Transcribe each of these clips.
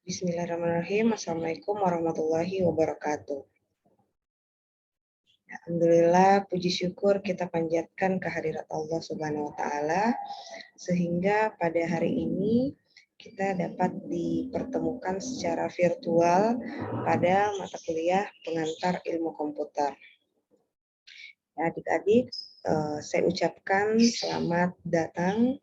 Bismillahirrahmanirrahim. Assalamualaikum warahmatullahi wabarakatuh. Alhamdulillah, puji syukur kita panjatkan kehadirat Allah Subhanahu wa Ta'ala, sehingga pada hari ini kita dapat dipertemukan secara virtual pada mata kuliah pengantar ilmu komputer. Adik-adik, saya ucapkan selamat datang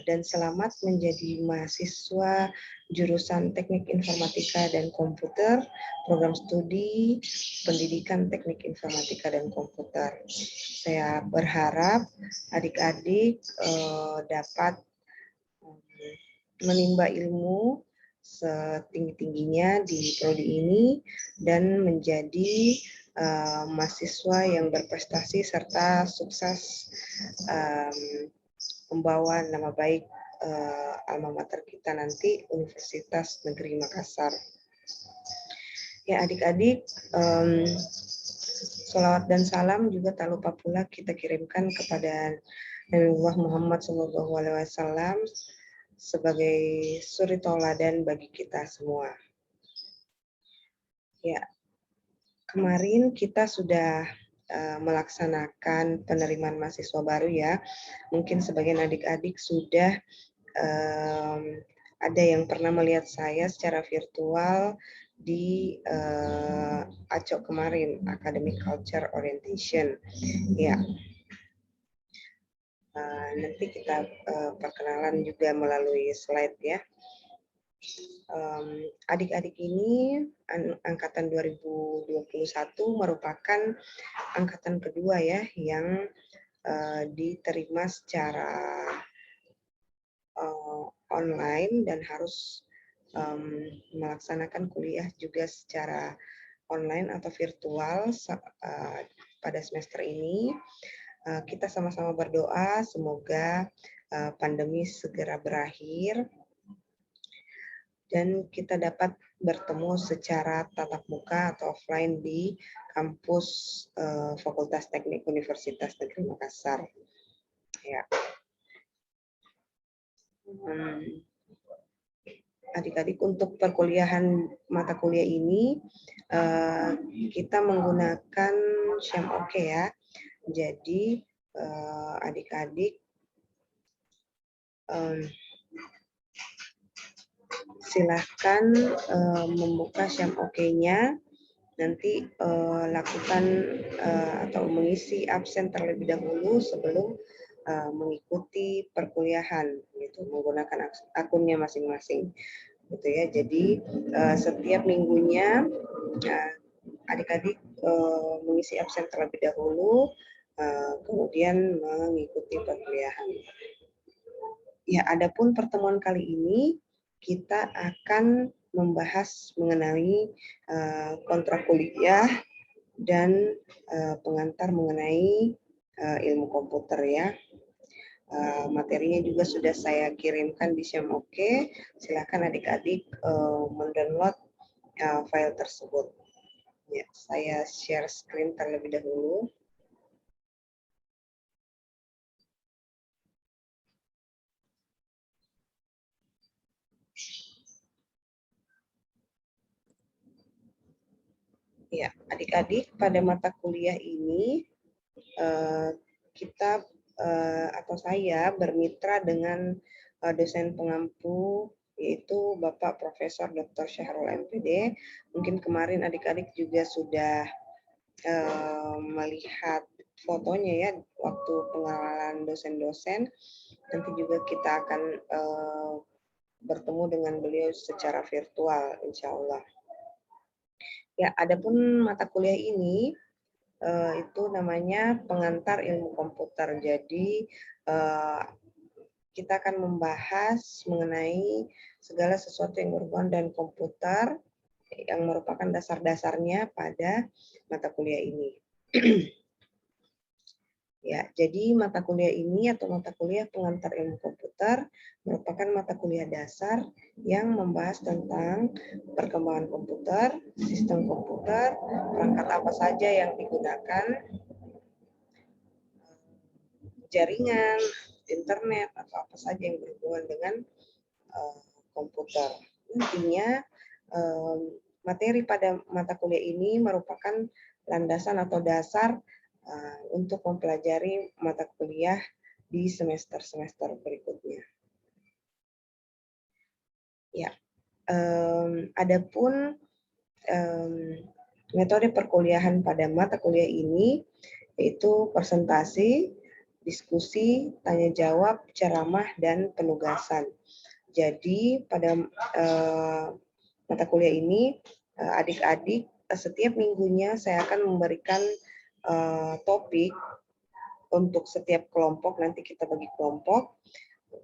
dan selamat menjadi mahasiswa jurusan Teknik Informatika dan Komputer, program studi Pendidikan Teknik Informatika dan Komputer. Saya berharap adik-adik dapat menimba ilmu setinggi-tingginya di prodi ini dan menjadi mahasiswa yang berprestasi serta sukses membawa nama baik alma mater kita nanti, Universitas Negeri Makassar. Ya adik-adik, sholawat dan salam juga tak lupa pula kita kirimkan kepada Nabi Muhammad SAW sebagai suri tauladan bagi kita semua. Ya, kemarin kita sudah melaksanakan penerimaan mahasiswa baru ya. Mungkin sebagian adik-adik sudah ada yang pernah melihat saya secara virtual di ACO kemarin, Academic Culture Orientation. Ya, nanti kita perkenalan juga melalui slide ya. Adik-adik ini angkatan 2021 merupakan angkatan kedua ya yang diterima secara online dan harus melaksanakan kuliah juga secara online atau virtual pada semester ini. Kita sama-sama berdoa semoga pandemi segera berakhir dan kita dapat bertemu secara tatap muka atau offline di kampus Fakultas Teknik Universitas Negeri Makassar. Ya. Adik-adik, untuk perkuliahan mata kuliah ini kita menggunakan SHMOK ya. Jadi adik-adik silahkan membuka SHMOK-nya, nanti lakukan atau mengisi absen terlebih dahulu sebelum mengikuti perkuliahan, gitu, menggunakan akunnya masing-masing, gitu ya. Jadi setiap minggunya adik-adik mengisi absen terlebih dahulu, kemudian mengikuti perkuliahan. Ya, adapun pertemuan kali ini kita akan membahas mengenai kontrak kuliah dan pengantar mengenai ilmu komputer ya. Materinya juga sudah saya kirimkan di SHMOK. Silakan adik-adik mendownload file tersebut. Ya, saya share screen terlebih dahulu. Ya, adik-adik, pada mata kuliah ini kita atau saya bermitra dengan dosen pengampu, yaitu Bapak Profesor Dr. Syahrul MPD. Mungkin kemarin adik-adik juga sudah melihat fotonya ya waktu pengenalan dosen-dosen. Nanti juga kita akan bertemu dengan beliau secara virtual, insya Allah. Ya, adapun mata kuliah ini itu namanya pengantar ilmu komputer. Jadi kita akan membahas mengenai segala sesuatu yang berhubungan dengan komputer yang merupakan dasar-dasarnya pada mata kuliah ini. Ya, jadi mata kuliah ini atau mata kuliah pengantar ilmu komputer merupakan mata kuliah dasar yang membahas tentang perkembangan komputer, sistem komputer, perangkat apa saja yang digunakan, jaringan, internet, atau apa saja yang berhubungan dengan komputer. Intinya materi pada mata kuliah ini merupakan landasan atau dasar untuk mempelajari mata kuliah di semester-semester berikutnya. Ya, adapun metode perkuliahan pada mata kuliah ini yaitu presentasi, diskusi, tanya jawab, ceramah, dan penugasan. Jadi pada mata kuliah ini adik-adik setiap minggunya saya akan memberikan topik untuk setiap kelompok, nanti kita bagi kelompok.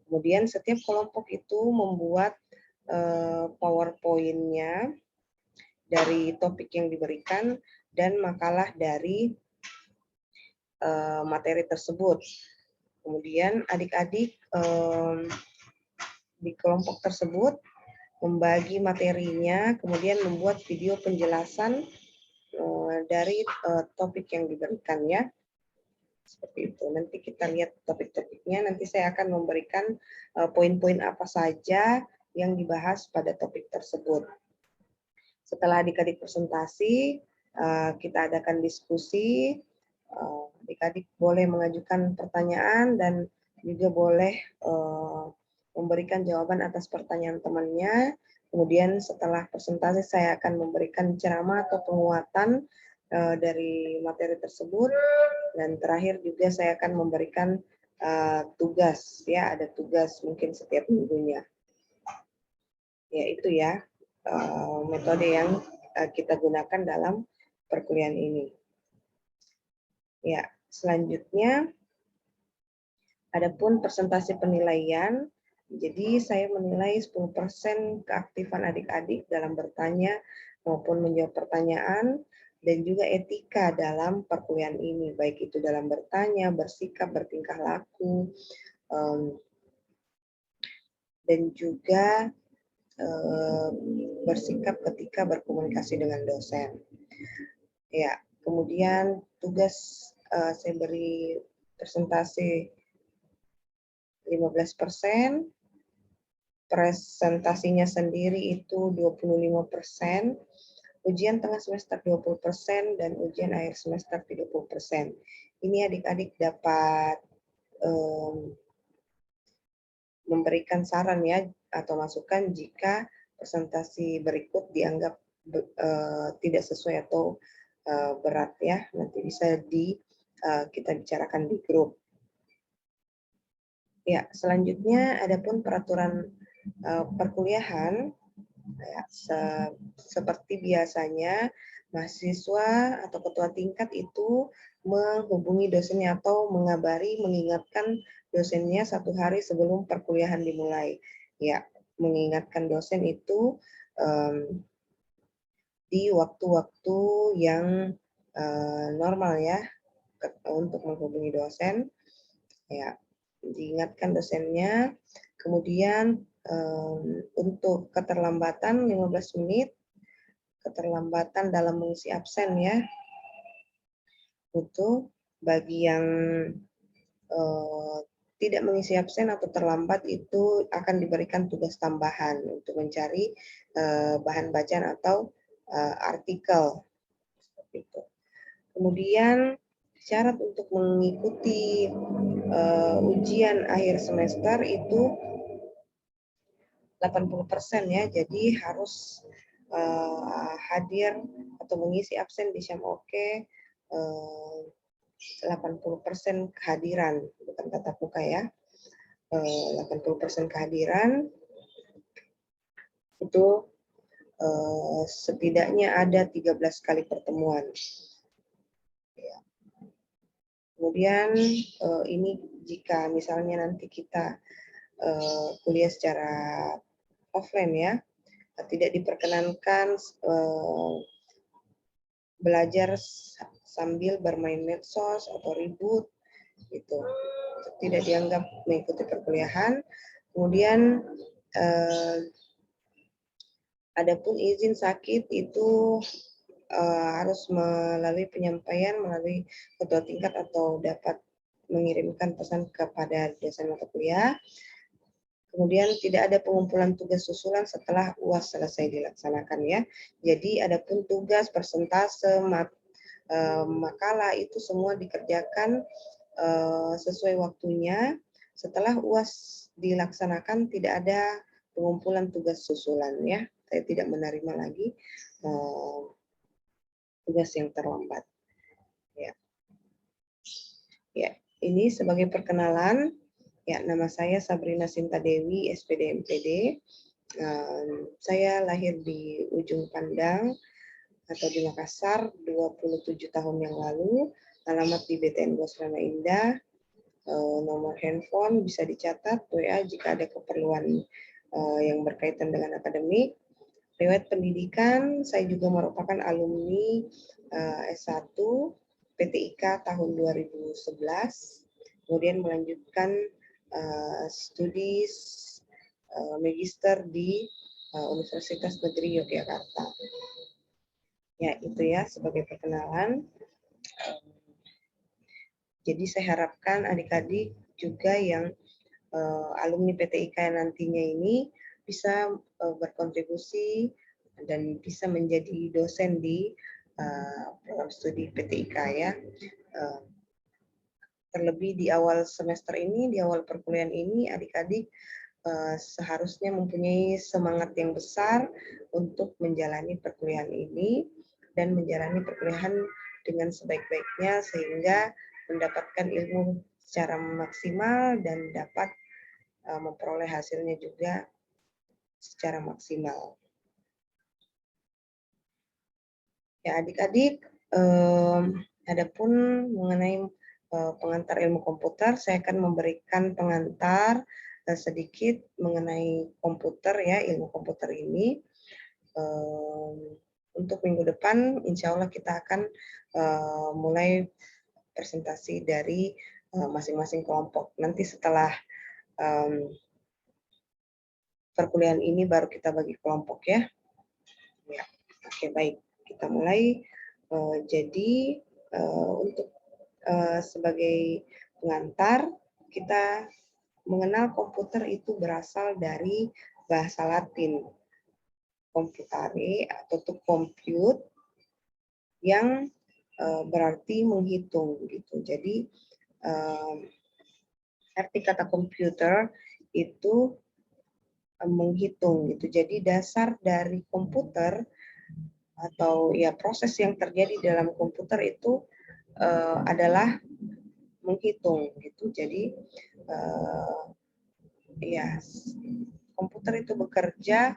Kemudian setiap kelompok itu membuat PowerPoint-nya dari topik yang diberikan dan makalah dari materi tersebut. Kemudian adik-adik di kelompok tersebut membagi materinya, kemudian membuat video penjelasan dari topik yang diberikan ya. Seperti itu. Nanti kita lihat topik-topiknya. Nanti saya akan memberikan poin-poin apa saja yang dibahas pada topik tersebut. Setelah adik-adik presentasi, kita adakan diskusi. Adik-adik boleh mengajukan pertanyaan dan juga boleh memberikan jawaban atas pertanyaan temannya. Kemudian setelah presentasi saya akan memberikan ceramah atau penguatan dari materi tersebut. Dan terakhir juga saya akan memberikan tugas, ya ada tugas mungkin setiap minggunya. Ya itu ya metode yang kita gunakan dalam perkuliahan ini. Ya, selanjutnya adapun presentasi penilaian. Jadi saya menilai 10% keaktifan adik-adik dalam bertanya maupun menjawab pertanyaan dan juga etika dalam perkuliahan ini, baik itu dalam bertanya, bersikap, bertingkah laku, dan juga bersikap ketika berkomunikasi dengan dosen. Ya, kemudian tugas saya beri presentasi 15%, presentasinya sendiri itu 25%, ujian tengah semester 20%, dan ujian akhir semester 30%. Ini adik-adik dapat memberikan saran ya atau masukan jika presentasi berikut dianggap tidak sesuai atau berat ya. Nanti bisa kita bicarakan di grup. Ya, selanjutnya adapun peraturan perkuliahan ya, seperti biasanya mahasiswa atau ketua tingkat itu menghubungi dosennya atau mengabari, mengingatkan dosennya 1 hari sebelum perkuliahan dimulai. Ya, mengingatkan dosen itu di waktu-waktu yang normal ya untuk menghubungi dosen. Ya, diingatkan dosennya. Kemudian untuk keterlambatan 15 menit, keterlambatan dalam mengisi absen ya. Itu bagi yang tidak mengisi absen atau terlambat itu akan diberikan tugas tambahan untuk mencari bahan bacaan atau artikel. Seperti itu. Kemudian syarat untuk mengikuti ujian akhir semester itu 80% ya, jadi harus hadir atau mengisi absen di Syam-Oke 80% kehadiran, bukan tatap muka ya. 80% kehadiran itu setidaknya ada 13 kali pertemuan. Ya. Kemudian ini jika misalnya nanti kita kuliah secara offline ya, tidak diperkenankan belajar sambil bermain medsos atau ribut, itu tidak dianggap mengikuti perkuliahan. Kemudian adapun izin sakit itu harus melalui penyampaian melalui ketua tingkat atau dapat mengirimkan pesan kepada dosen mata kuliah. Kemudian tidak ada pengumpulan tugas susulan setelah UAS selesai dilaksanakan ya. Jadi adapun tugas, persentase, makalah itu semua dikerjakan sesuai waktunya. Setelah UAS dilaksanakan tidak ada pengumpulan tugas susulan ya. Saya tidak menerima lagi tugas yang terlambat. Ya. Ya, ini sebagai perkenalan. Ya, nama saya Sabrina Sinta Dewi, SPD MPD. Saya lahir di Ujung Pandang atau di Makassar 27 tahun yang lalu. Alamat di BTN Bosrana Indah. Nomor handphone bisa dicatat, WA jika ada keperluan yang berkaitan dengan akademik. Riwayat pendidikan, saya juga merupakan alumni S1 PTIK tahun 2011. Kemudian melanjutkan studi magister di Universitas Negeri Yogyakarta. Ya, itu ya sebagai perkenalan. Jadi saya harapkan adik-adik juga yang alumni PTIK nantinya ini bisa berkontribusi dan bisa menjadi dosen di program studi PTIK ya. Terlebih di awal semester ini, di awal perkuliahan ini, adik-adik seharusnya mempunyai semangat yang besar untuk menjalani perkuliahan ini dan menjalani perkuliahan dengan sebaik-baiknya sehingga mendapatkan ilmu secara maksimal dan dapat memperoleh hasilnya juga secara maksimal. Ya adik-adik, adapun mengenai pengantar ilmu komputer, saya akan memberikan pengantar sedikit mengenai komputer ya, ilmu komputer ini. Untuk minggu depan, insya Allah kita akan mulai presentasi dari masing-masing kelompok. Nanti setelah perkuliahan ini baru kita bagi kelompok ya. Ya, oke baik. Kita mulai. Jadi untuk sebagai pengantar, kita mengenal komputer itu berasal dari bahasa Latin, computare atau to compute, yang berarti menghitung gitu. Jadi arti kata komputer itu menghitung gitu. Jadi dasar dari komputer atau ya proses yang terjadi dalam komputer itu adalah menghitung gitu. Jadi ya komputer itu bekerja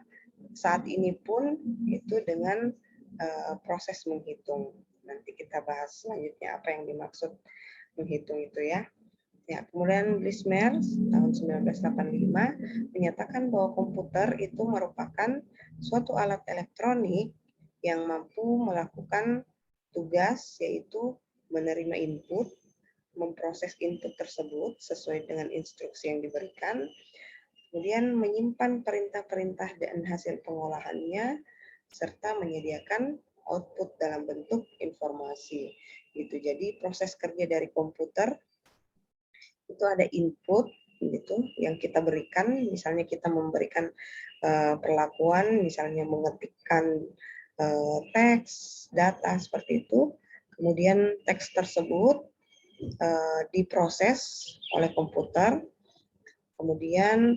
saat ini pun itu dengan proses menghitung. Nanti kita bahas selanjutnya apa yang dimaksud menghitung itu ya. Ya, kemudian Blismers tahun 1985 menyatakan bahwa komputer itu merupakan suatu alat elektronik yang mampu melakukan tugas yaitu menerima input, memproses input tersebut sesuai dengan instruksi yang diberikan, kemudian menyimpan perintah-perintah dan hasil pengolahannya, serta menyediakan output dalam bentuk informasi. Gitu. Jadi proses kerja dari komputer itu ada input gitu yang kita berikan, misalnya kita memberikan perlakuan, misalnya mengetikkan teks, data seperti itu, kemudian teks tersebut diproses oleh komputer, kemudian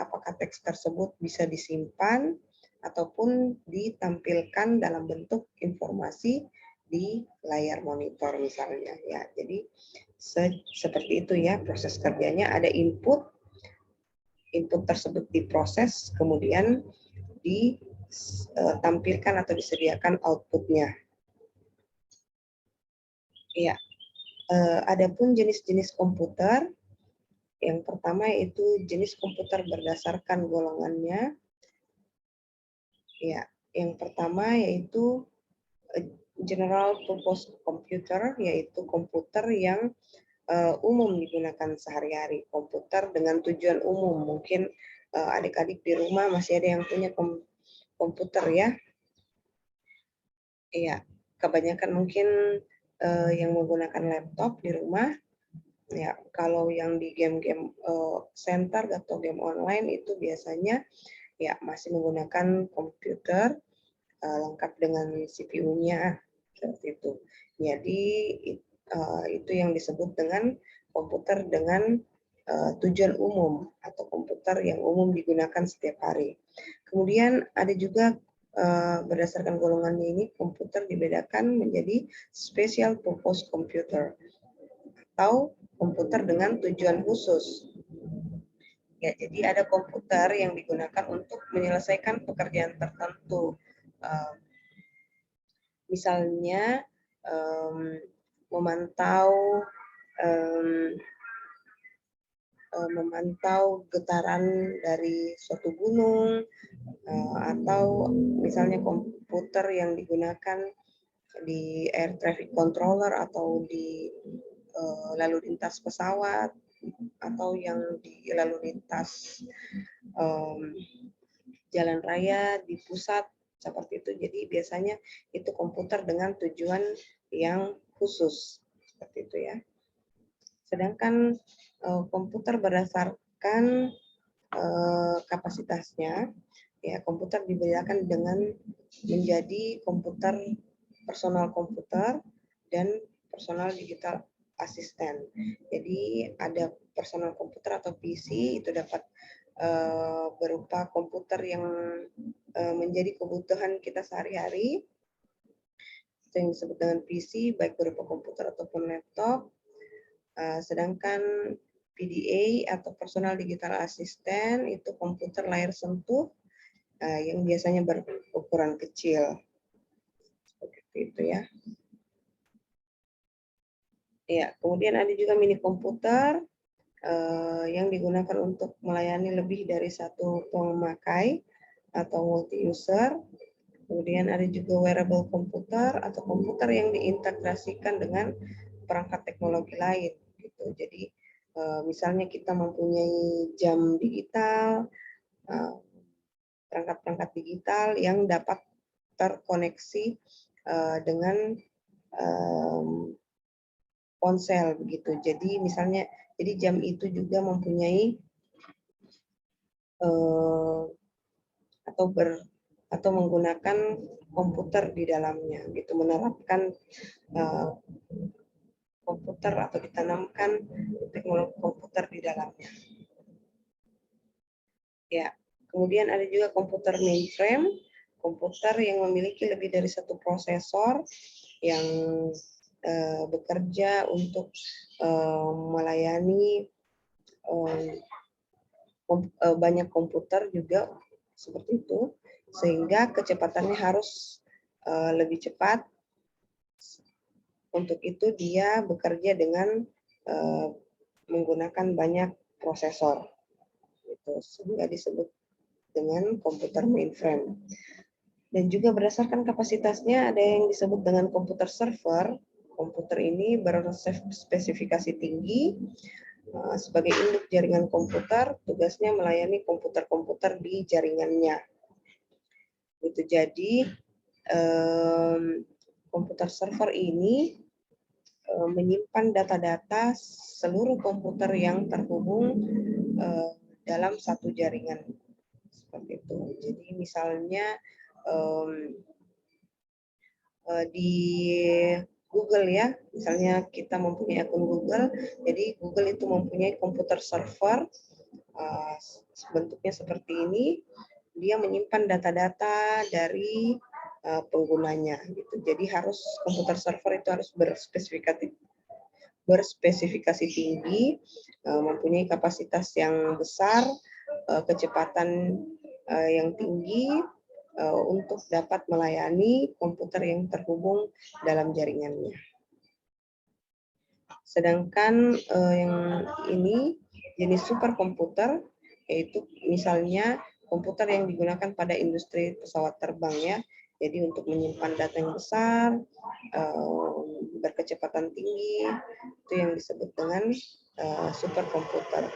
apakah teks tersebut bisa disimpan ataupun ditampilkan dalam bentuk informasi di layar monitor misalnya ya. Jadi seperti itu ya proses kerjanya, ada input tersebut diproses kemudian ditampilkan atau disediakan outputnya. Ya, adapun jenis-jenis komputer, yang pertama yaitu jenis komputer berdasarkan golongannya. Ya, yang pertama yaitu general purpose computer, yaitu komputer yang umum digunakan sehari-hari, komputer dengan tujuan umum. Mungkin adik-adik di rumah masih ada yang punya komputer ya. Iya, kebanyakan mungkin yang menggunakan laptop di rumah. Ya, kalau yang di game-game center atau game online itu biasanya ya masih menggunakan komputer lengkap dengan CPU-nya seperti itu. Jadi itu yang disebut dengan komputer dengan tujuan umum atau komputer yang umum digunakan setiap hari. Kemudian ada juga berdasarkan golongannya ini komputer dibedakan menjadi special purpose computer atau komputer dengan tujuan khusus. Ya, jadi ada komputer yang digunakan untuk menyelesaikan pekerjaan tertentu. Misalnya memantau memantau getaran dari suatu gunung atau misalnya komputer yang digunakan di air traffic controller atau di lalu lintas pesawat atau yang di lalu lintas jalan raya di pusat seperti itu. Jadi biasanya itu komputer dengan tujuan yang khusus seperti itu ya. Sedangkan komputer berdasarkan kapasitasnya, ya komputer dibedakan dengan menjadi komputer personal komputer dan personal digital asisten. Jadi ada personal komputer atau PC itu dapat berupa komputer yang menjadi kebutuhan kita sehari-hari, itu yang disebut dengan PC, baik berupa komputer ataupun laptop. Sedangkan PDA atau personal digital assistant itu komputer layar sentuh yang biasanya berukuran kecil. Seperti itu ya. Ya, kemudian ada juga mini komputer yang digunakan untuk melayani lebih dari satu pemakai atau multi user. Kemudian ada juga wearable komputer atau komputer yang diintegrasikan dengan perangkat teknologi lain. Gitu. Jadi misalnya kita mempunyai jam digital, perangkat-perangkat digital yang dapat terkoneksi dengan ponsel begitu. Jadi misalnya, jadi jam itu juga mempunyai atau menggunakan komputer di dalamnya, gitu, menerapkan komputer atau ditanamkan teknologi komputer di dalamnya. Ya, kemudian ada juga komputer mainframe, komputer yang memiliki lebih dari satu prosesor yang bekerja untuk melayani banyak komputer juga seperti itu, sehingga kecepatannya harus lebih cepat. Untuk itu dia bekerja dengan menggunakan banyak prosesor, itu sehingga disebut dengan komputer mainframe. Dan juga berdasarkan kapasitasnya ada yang disebut dengan komputer server. Komputer ini berspesifikasi tinggi sebagai induk jaringan komputer, tugasnya melayani komputer-komputer di jaringannya. Itu jadi komputer server ini menyimpan data-data seluruh komputer yang terhubung dalam satu jaringan seperti itu. Jadi misalnya di Google ya, misalnya kita mempunyai akun Google, jadi Google itu mempunyai komputer server bentuknya seperti ini, dia menyimpan data-data dari penggunanya gitu. Jadi harus komputer server itu harus berspesifikasi tinggi, mempunyai kapasitas yang besar, kecepatan yang tinggi untuk dapat melayani komputer yang terhubung dalam jaringannya. Sedangkan yang ini jenis superkomputer, yaitu misalnya komputer yang digunakan pada industri pesawat terbang ya. Jadi untuk menyimpan data yang besar, berkecepatan tinggi, itu yang disebut dengan superkomputer.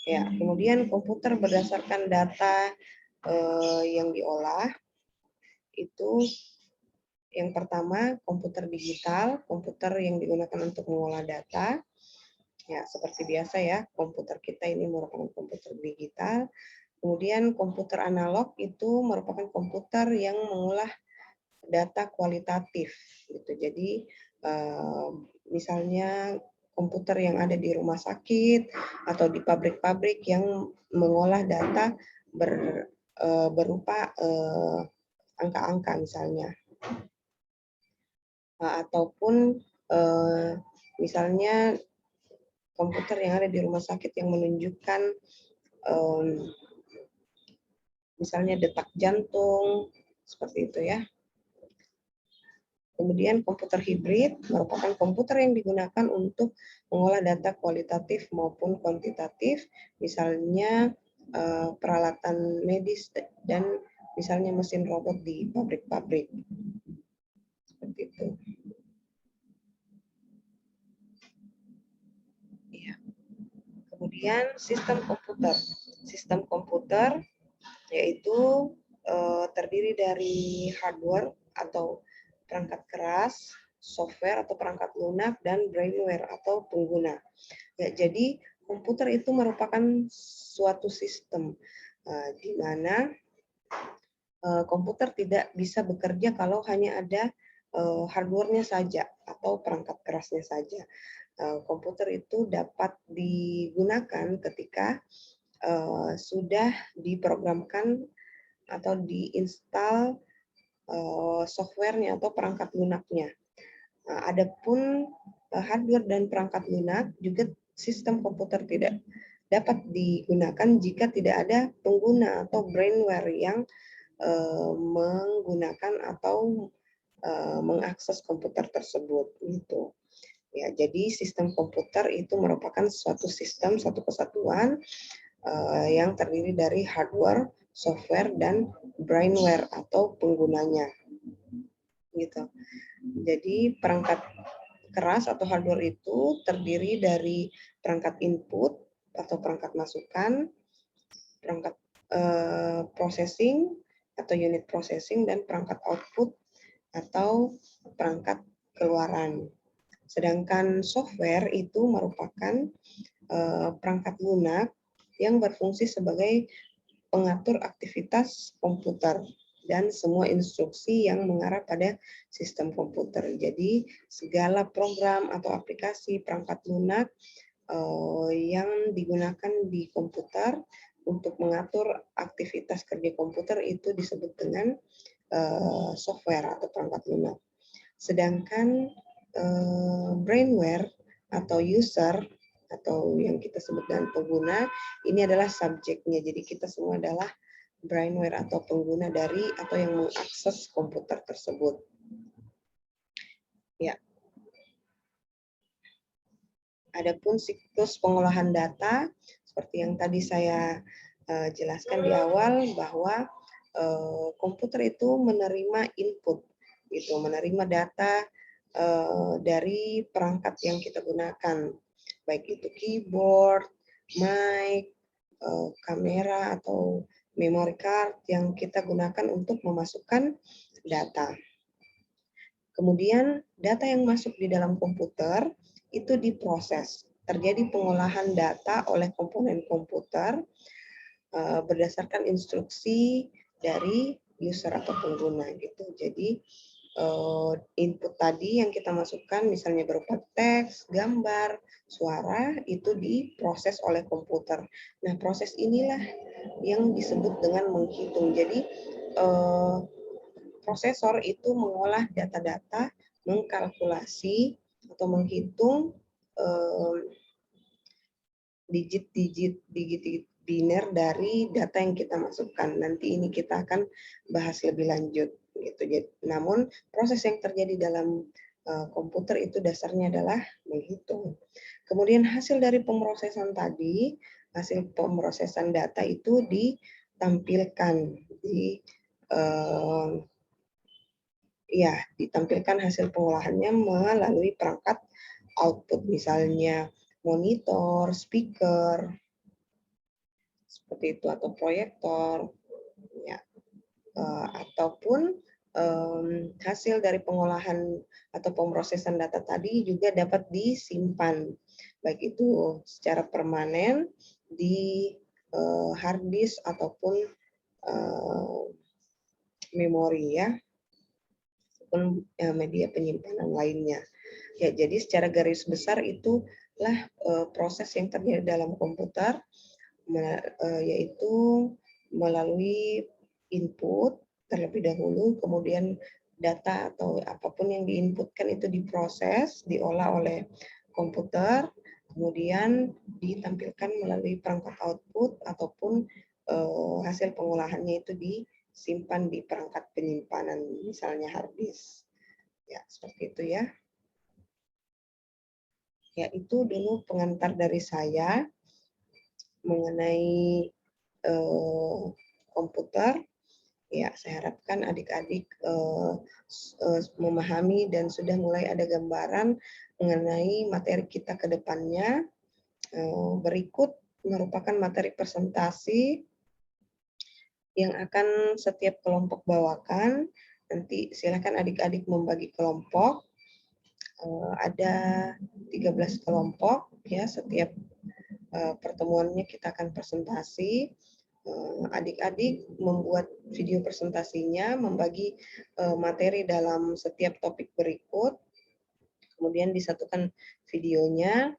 Ya, kemudian komputer berdasarkan data yang diolah itu Yang pertama, komputer digital, komputer yang digunakan untuk mengolah data. Ya, seperti biasa ya, komputer kita ini merupakan komputer digital. Kemudian komputer analog itu merupakan komputer yang mengolah data kualitatif gitu. Jadi misalnya komputer yang ada di rumah sakit atau di pabrik-pabrik yang mengolah data berupa angka-angka misalnya. Ataupun misalnya komputer yang ada di rumah sakit yang menunjukkan misalnya detak jantung, seperti itu ya. Kemudian komputer hibrid merupakan komputer yang digunakan untuk mengolah data kualitatif maupun kuantitatif, misalnya peralatan medis dan misalnya mesin robot di pabrik-pabrik. Seperti itu. Ya. Kemudian sistem komputer. Sistem komputer yaitu terdiri dari hardware atau perangkat keras, software atau perangkat lunak, dan brainware atau pengguna. Ya, jadi komputer itu merupakan suatu sistem di mana komputer tidak bisa bekerja kalau hanya ada hardware-nya saja atau perangkat kerasnya saja. Komputer itu dapat digunakan ketika sudah diprogramkan atau diinstal software-nya atau perangkat lunaknya. Adapun hardware dan perangkat lunak juga sistem komputer tidak dapat digunakan jika tidak ada pengguna atau brainware yang menggunakan atau mengakses komputer tersebut gitu. Ya, jadi sistem komputer itu merupakan suatu sistem, satu kesatuan yang terdiri dari hardware, software, dan brainware atau penggunanya. Gitu. Jadi perangkat keras atau hardware itu terdiri dari perangkat input atau perangkat masukan, perangkat processing atau unit processing, dan perangkat output atau perangkat keluaran. Sedangkan software itu merupakan perangkat lunak yang berfungsi sebagai pengatur aktivitas komputer dan semua instruksi yang mengarah pada sistem komputer. Jadi segala program atau aplikasi perangkat lunak yang digunakan di komputer untuk mengatur aktivitas kerja komputer itu disebut dengan software atau perangkat lunak. Sedangkan brainware atau user atau yang kita sebut dengan pengguna ini adalah subjeknya. Jadi kita semua adalah brainware atau pengguna dari atau yang mengakses komputer tersebut. Ya. Adapun siklus pengolahan data seperti yang tadi saya jelaskan di awal bahwa komputer itu menerima input, gitu, menerima data dari perangkat yang kita gunakan, baik itu keyboard, mic, kamera atau memory card yang kita gunakan untuk memasukkan data. Kemudian data yang masuk di dalam komputer itu diproses. Terjadi pengolahan data oleh komponen komputer berdasarkan instruksi dari user atau pengguna gitu. Jadi input tadi yang kita masukkan misalnya berupa teks, gambar, suara itu diproses oleh komputer. Nah, proses inilah yang disebut dengan menghitung. Jadi prosesor itu mengolah data-data, mengkalkulasi atau menghitung digit-digit biner dari data yang kita masukkan. Nanti ini kita akan bahas lebih lanjut gitu. Namun proses yang terjadi dalam komputer itu dasarnya adalah menghitung. Kemudian hasil dari pemrosesan tadi, hasil pemrosesan data itu ditampilkan di ditampilkan hasil pengolahannya melalui perangkat output, misalnya monitor, speaker, seperti itu, atau proyektor, ya, ataupun hasil dari pengolahan atau pemrosesan data tadi juga dapat disimpan, baik itu secara permanen di hard disk ataupun memori ya, ataupun media penyimpanan lainnya. Ya, jadi secara garis besar itulah proses yang terjadi dalam komputer, yaitu melalui input terlebih dahulu, kemudian data atau apapun yang diinputkan itu diproses, diolah oleh komputer, kemudian ditampilkan melalui perangkat output ataupun hasil pengolahannya itu disimpan di perangkat penyimpanan, misalnya hard disk. Ya, seperti itu ya. Ya, itu dulu pengantar dari saya mengenai komputer. Ya, saya harapkan adik-adik memahami dan sudah mulai ada gambaran mengenai materi kita ke depannya. Berikut merupakan materi presentasi yang akan setiap kelompok bawakan. Nanti silakan adik-adik membagi kelompok. Ada 13 kelompok ya, setiap pertemuannya kita akan presentasi. Adik-adik membuat video presentasinya, membagi materi dalam setiap topik berikut, kemudian disatukan videonya,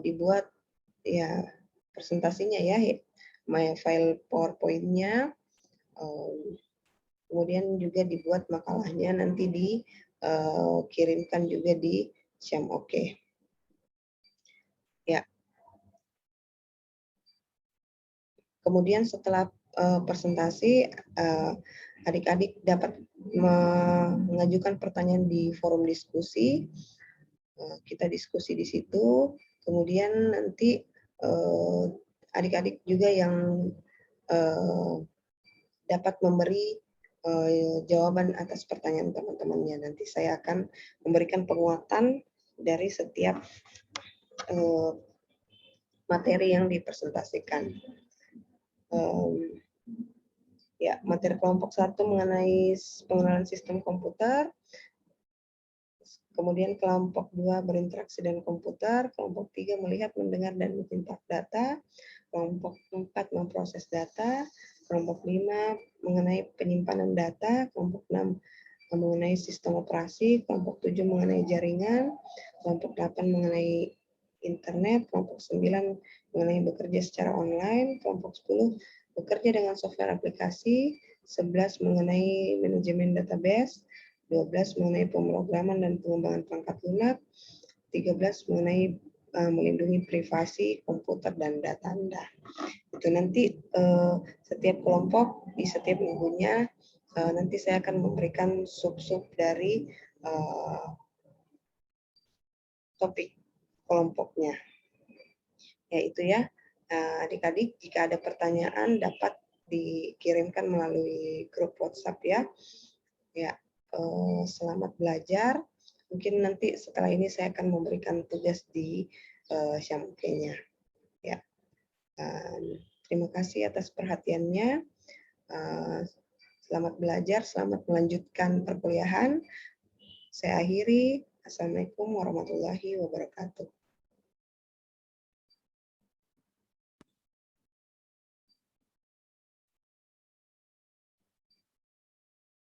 dibuat ya presentasinya ya, file PowerPoint-nya, kemudian juga dibuat makalahnya, nanti dikirimkan juga di Syam Oke. Ya. Kemudian setelah presentasi, adik-adik dapat mengajukan pertanyaan di forum diskusi. Kita diskusi di situ. Kemudian nanti adik-adik juga yang dapat memberi jawaban atas pertanyaan teman-temannya. Nanti saya akan memberikan penguatan dari setiap materi yang dipresentasikan. Ya, materi kelompok 1 mengenai pengenalan sistem komputer. Kemudian kelompok 2 berinteraksi dengan komputer, kelompok 3 melihat, mendengar, dan menyimpan data, kelompok 4 memproses data, kelompok 5 mengenai penyimpanan data, kelompok 6 mengenai sistem operasi, kelompok 7 mengenai jaringan, kelompok 8 mengenai internet, kelompok 9 mengenai bekerja secara online, kelompok 10 bekerja dengan software aplikasi, 11 mengenai manajemen database, 12 mengenai pemrograman dan pengembangan perangkat lunak, 13 mengenai melindungi privasi komputer dan data Anda. Itu nanti setiap kelompok di setiap minggunya nanti saya akan memberikan sub-sub dari topik kelompoknya. Ya itu ya, adik-adik jika ada pertanyaan dapat dikirimkan melalui grup WhatsApp ya. Ya, selamat belajar. Mungkin nanti setelah ini saya akan memberikan tugas di Syamke-nya. Ya, terima kasih atas perhatiannya. Selamat belajar, selamat melanjutkan perkuliahan. Saya akhiri. Assalamualaikum warahmatullahi wabarakatuh.